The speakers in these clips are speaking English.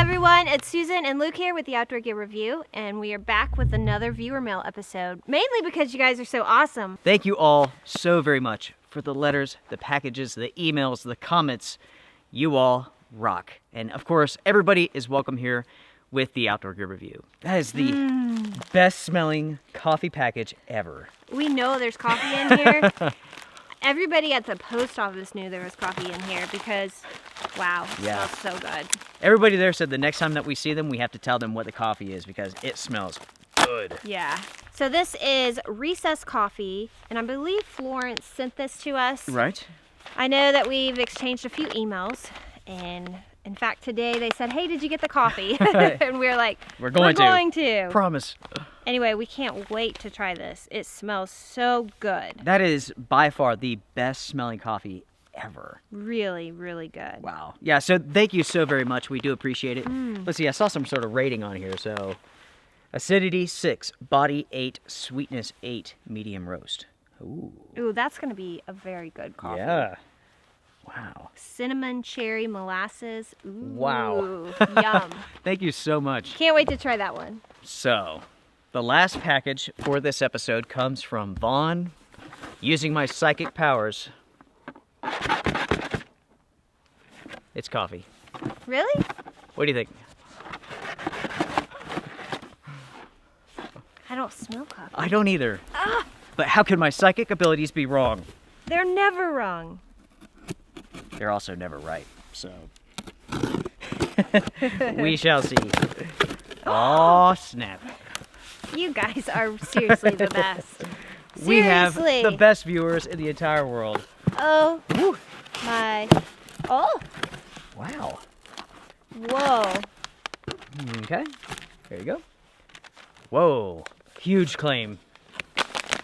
everyone, it's Susan and Luke here with the Outdoor Gear Review, and we are back with another viewer mail episode, mainly because you guys are so awesome. Thank you all so very much for the letters, the packages, the emails, the comments. You all rock. And of course, everybody is welcome here with the Outdoor Gear Review. That is the best smelling coffee package ever. We know there's coffee in here. Everybody at the post office knew there was coffee in here because, wow, it smells so good. Everybody there said the next time that we see them, we have to tell them what the coffee is because it smells good. Yeah. So this is Recess Coffee, and I believe Florence sent this to us. Right. I know that we've exchanged a few emails, and in fact today they said, hey, did you get the coffee? And we were like, we're going to. Promise. Anyway, we can't wait to try this. It smells so good. That is by far the best smelling coffee ever. Really, really good. Wow. Yeah, so thank you so very much. We do appreciate it. Let's see, I saw some sort of rating on here. So acidity 6, body 8, sweetness 8, medium roast. Ooh, that's going to be a very good coffee. Yeah. Wow. Cinnamon, cherry, molasses. Ooh, wow. Yum. Thank you so much. Can't wait to try that one. So, the last package for this episode comes from Vaughn. Using my psychic powers, it's coffee. Really? What do you think? I don't smell coffee. I don't either. Ah! But how could my psychic abilities be wrong? They're never wrong. They're also never right, so we shall see. Oh, snap. You guys are seriously the best. Seriously. We have the best viewers in the entire world. Oh, Woo. my. Oh. Wow. Whoa. Okay, there you go. Whoa, huge claim.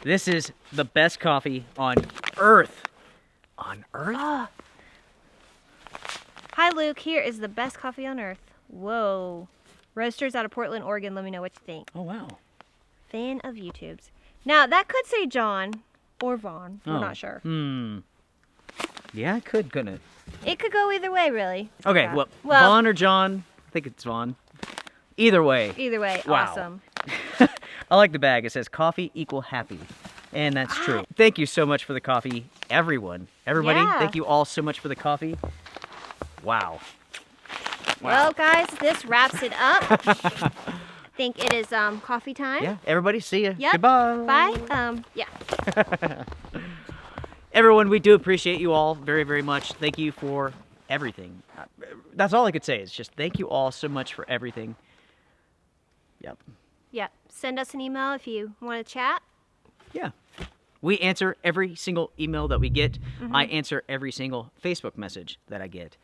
This is the best coffee on Earth. On Earth? Oh. Hi, Luke. Here is the best coffee on Earth. Whoa. Roasters out of Portland, Oregon. Let me know what you think. Oh, wow. Fan of YouTube's. Now, that could say John or Vaughn. We're not sure. Yeah, it could, couldn't it? It could go either way, really. Okay, Yeah. well, Vaughn or John? I think it's Vaughn. Either way. Either way, Wow. awesome. I like the bag. It says coffee equal happy. And that's true. Thank you so much for the coffee, everyone. Everybody, Yeah. thank you all so much for the coffee. Wow. Well, guys, this wraps it up. Think it is coffee time. Yeah, everybody, see ya. Yep. Goodbye. Bye. Yeah. Everyone, we do appreciate you all very, very much. Thank you for everything. That's all I could say is just thank you all so much for everything. Yep. Yeah. Send us an email if you want to chat. Yeah. We answer every single email that we get. I answer every single Facebook message that I get.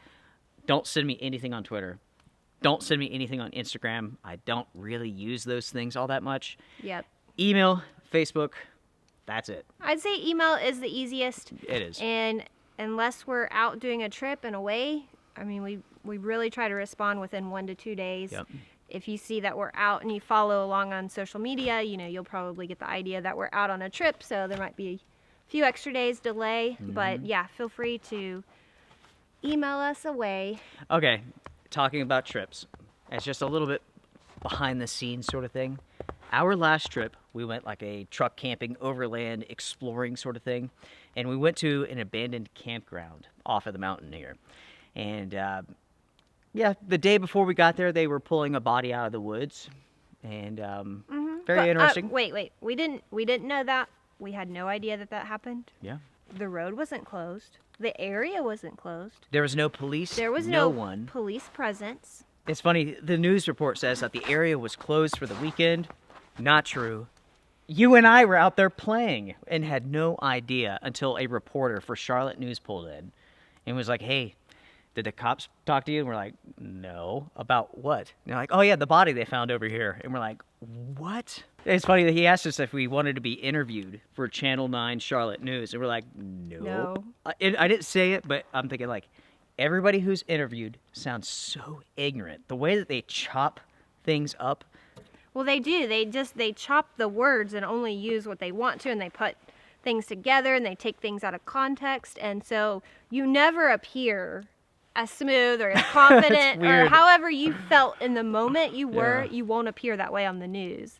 Don't send me anything on Twitter. Don't send me anything on Instagram. I don't really use those things all that much. Yep. Email, Facebook, that's it. I'd say email is the easiest. It is. And unless we're out doing a trip and away, I mean, we really try to respond within 1 to 2 days. Yep. If you see that we're out and you follow along on social media, you know, you'll probably get the idea that we're out on a trip, so there might be a few extra days delay. But yeah, feel free to email us away. Okay, talking about trips. It's just a little bit behind the scenes sort of thing. Our last trip, we went like a truck camping, overland, exploring sort of thing. And we went to an abandoned campground off of the mountain here. And yeah, the day before we got there, they were pulling a body out of the woods. And very interesting. Wait. We didn't know that. We had no idea that happened. Yeah. The road wasn't closed. The area wasn't closed. There was no police. There was no no one. police presence. It's funny, the news report says that the area was closed for the weekend. Not true. You and I were out there playing and had no idea until a reporter for Charlotte News pulled in and was like, hey, did the cops talk to you? And we're like, no. About what? And they're like, oh yeah, the body they found over here. And we're like, what? It's funny that he asked us if we wanted to be interviewed for Channel 9 Charlotte News. And we're like, no. I didn't say it, but I'm thinking like, everybody who's interviewed sounds so ignorant. The way that they chop things up. Well, they do. They chop the words and only use what they want to, and they put things together and they take things out of context. And so you never appear as smooth or as confident or weird. however you felt in the moment you were, Yeah. you won't appear that way on the news.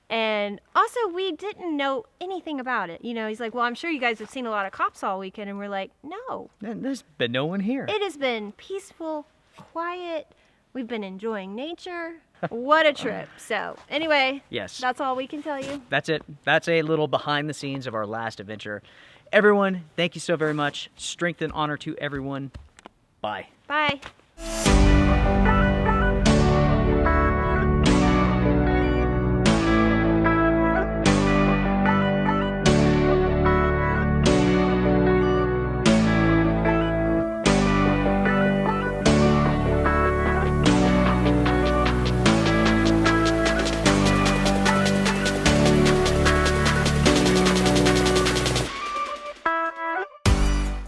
And also, we didn't know anything about it. You know, he's like, well, I'm sure you guys have seen a lot of cops all weekend. And we're like, no. And there's been no one here. It has been peaceful, quiet. We've been enjoying nature. What a trip. So, anyway, Yes. that's all we can tell you. That's it. That's a little behind the scenes of our last adventure. Everyone, thank you so very much. Strength and honor to everyone. Bye. Bye.